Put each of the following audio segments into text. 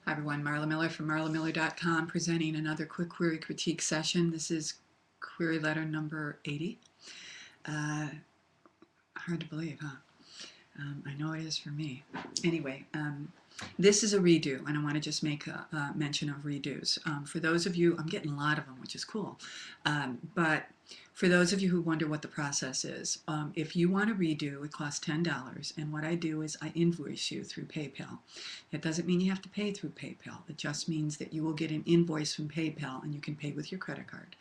Hi everyone, Marla Miller from marlamiller.com presenting another quick query critique session. This is query letter number 80. Hard to believe, huh? I know it is for me. Anyway, this is a redo, and I want to just make a mention of redos. For those of you, I'm getting a lot of them, which is cool. But for those of you who wonder what the process is, if you want to redo, it costs $10, and what I do is I invoice you through PayPal. It doesn't mean you have to pay through PayPal. It just means that you will get an invoice from PayPal, and you can pay with your credit card.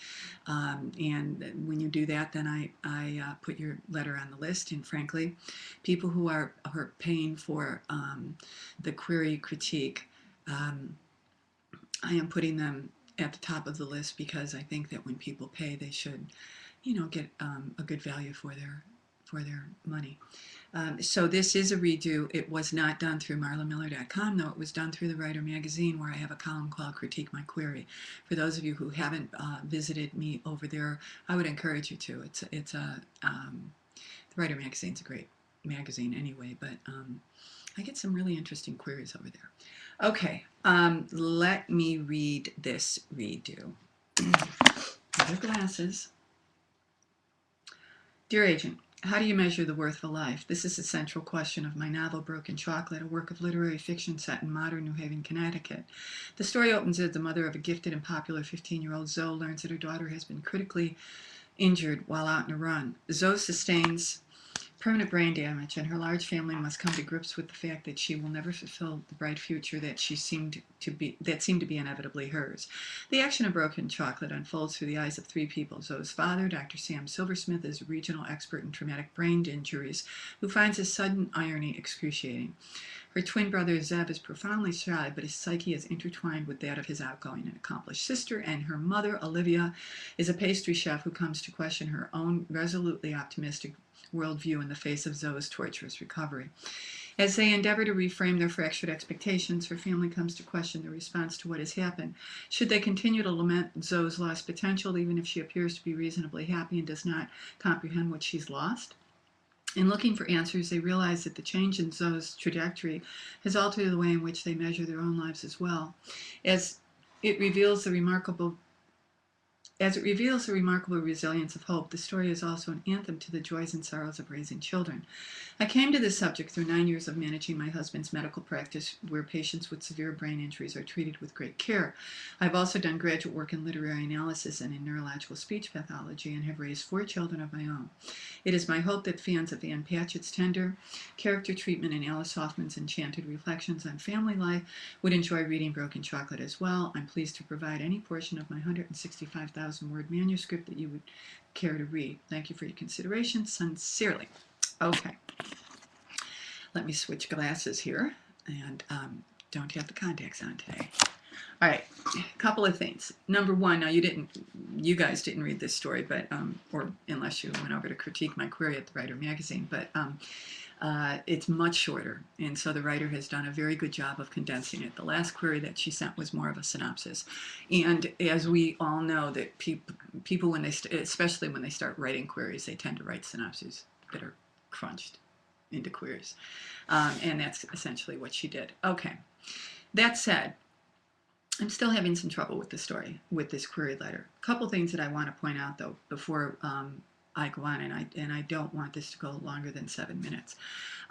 And when you do that, then I put your letter on the list, and frankly, people who are paying for the query critique, I am putting them at the top of the list because I think that when people pay, they should, get a good value for their money. So this is a redo. It was not done through marlamiller.com, though it was done through the Writer Magazine, where I have a column called Critique My Query. For those of you who haven't visited me over there, I would encourage you to. The Writer Magazine's a great magazine anyway, but I get some really interesting queries over there. Okay, let me read this redo. Other glasses. Dear Agent, how do you measure the worth of a life? This is the central question of my novel, Broken Chocolate, a work of literary fiction set in modern New Haven, Connecticut. The story opens as the mother of a gifted and popular 15-year-old Zoe learns that her daughter has been critically injured while out on a run. Zoe sustains permanent brain damage, and her large family must come to grips with the fact that she will never fulfill the bright future that seemed to be inevitably hers. The action of Broken Chocolate unfolds through the eyes of three people. Zoe's father, Dr. Sam Silversmith, is a regional expert in traumatic brain injuries who finds his sudden irony excruciating. Her twin brother Zev is profoundly shy, but his psyche is intertwined with that of his outgoing and accomplished sister, and her mother, Olivia, is a pastry chef who comes to question her own resolutely optimistic worldview in the face of Zoe's torturous recovery. As they endeavor to reframe their fractured expectations, her family comes to question their response to what has happened. Should they continue to lament Zoe's lost potential, even if she appears to be reasonably happy and does not comprehend what she's lost? In looking for answers, they realize that the change in Zoe's trajectory has altered the way in which they measure their own lives as well. As it reveals the remarkable resilience of hope, the story is also an anthem to the joys and sorrows of raising children. I came to this subject through 9 years of managing my husband's medical practice, where patients with severe brain injuries are treated with great care. I've also done graduate work in literary analysis and in neurological speech pathology, and have raised 4 children of my own. It is my hope that fans of Ann Patchett's tender character treatment and Alice Hoffman's enchanted reflections on family life would enjoy reading Broken Chocolate as well. I'm pleased to provide any portion of my 165,000-word manuscript that you would care to read. Thank you for your consideration. Sincerely. Okay. Let me switch glasses here, and don't have the contacts on today. All right, a couple of things. Number one, now you guys didn't read this story, but or unless you went over to Critique My Query at the Writer Magazine, but it's much shorter, and so the writer has done a very good job of condensing it. The last query that she sent was more of a synopsis, and as we all know, that people when especially when they start writing queries, they tend to write synopses that are crunched into queries, and that's essentially what she did. Okay, that said, I'm still having some trouble with the story, with this query letter. A couple things that I want to point out, though, before I go on, and I don't want this to go longer than 7 minutes.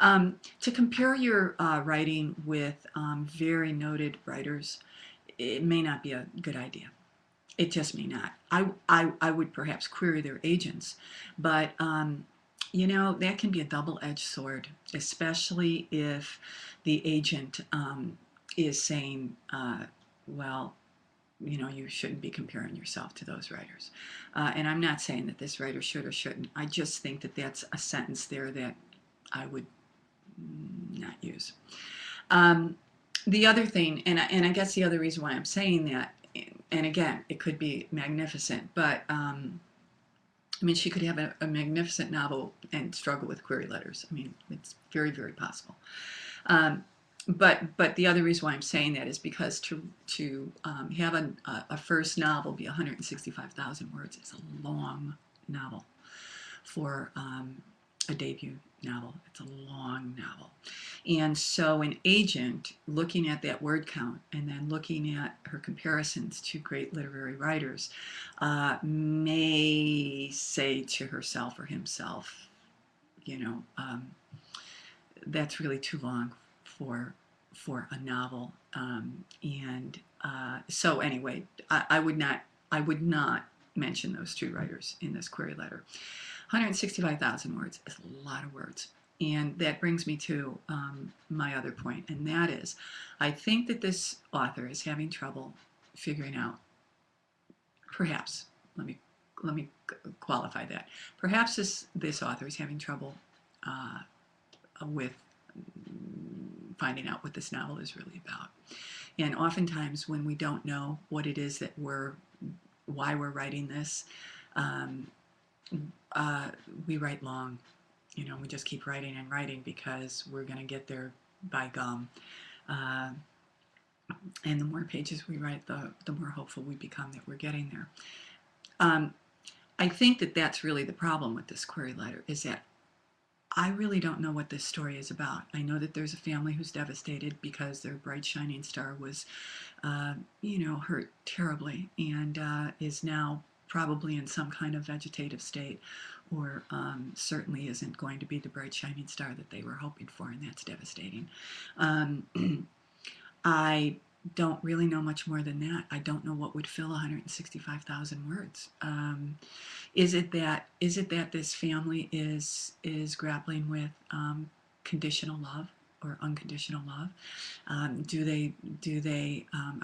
To compare your writing with very noted writers, it may not be a good idea. It just may not. I would perhaps query their agents, but that can be a double-edged sword, especially if the agent is saying, well, you shouldn't be comparing yourself to those writers. And I'm not saying that this writer should or shouldn't. I just think that that's a sentence there that I would not use. The other thing, and I guess the other reason why I'm saying that, and again, it could be magnificent, but she could have a magnificent novel and struggle with query letters. It's very, very possible. But the other reason why I'm saying that is because to have a first novel be 165,000 words is a long novel for a debut novel. It's a long novel. And so an agent looking at that word count and then looking at her comparisons to great literary writers may say to herself or himself, you know, that's really too long for a novel. So anyway, I would not mention those two writers in this query letter. 165,000 words is a lot of words. And that brings me to my other point, and that is, I think that this author is having trouble figuring out, perhaps, let me qualify that. Perhaps this author is having trouble with finding out what this novel is really about. And oftentimes when we don't know what it is that why we're writing this, we write long. You know, we just keep writing and writing because we're going to get there by gum. And the more pages we write, the more hopeful we become that we're getting there. I think that that's really the problem with this query letter, is that I really don't know what this story is about. I know that there's a family who's devastated because their bright shining star was, hurt terribly and is now probably in some kind of vegetative state, or certainly isn't going to be the bright shining star that they were hoping for, and that's devastating. I don't really know much more than that. I don't know what would fill 165,000 words. Is it that this family is grappling with conditional love or unconditional love? Are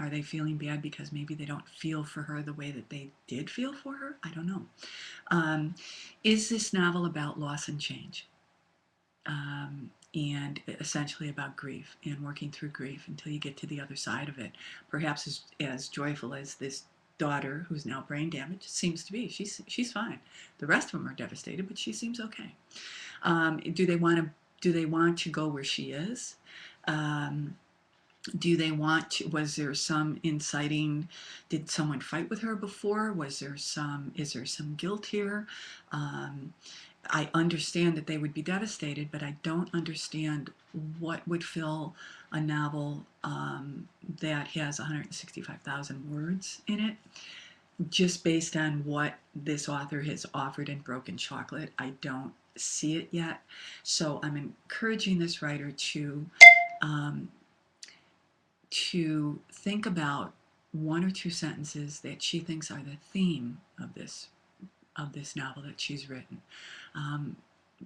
they feeling bad because maybe they don't feel for her the way that they did feel for her? I don't know. Is this novel about loss and change? And essentially about grief and working through grief until you get to the other side of it. Perhaps as joyful as this daughter, who's now brain damaged, seems to be. She's fine. The rest of them are devastated, but she seems okay. Do they want to go where she is? Do they want to, was there some inciting, did someone fight with her before? Is there some guilt here? I understand that they would be devastated, but I don't understand what would fill a novel that has 165,000 words in it, just based on what this author has offered in Broken Chocolate. I don't see it yet. So I'm encouraging this writer to think about one or two sentences that she thinks are the theme of this novel that she's written.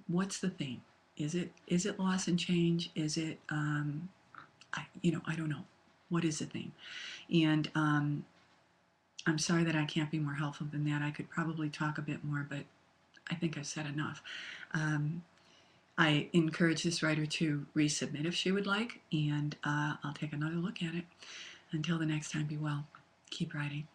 What's the theme? Is it loss and change? Is it I don't know. What is the theme? And I'm sorry that I can't be more helpful than that. I could probably talk a bit more, but I think I've said enough. I encourage this writer to resubmit if she would like, and I'll take another look at it. Until the next time, be well. Keep writing.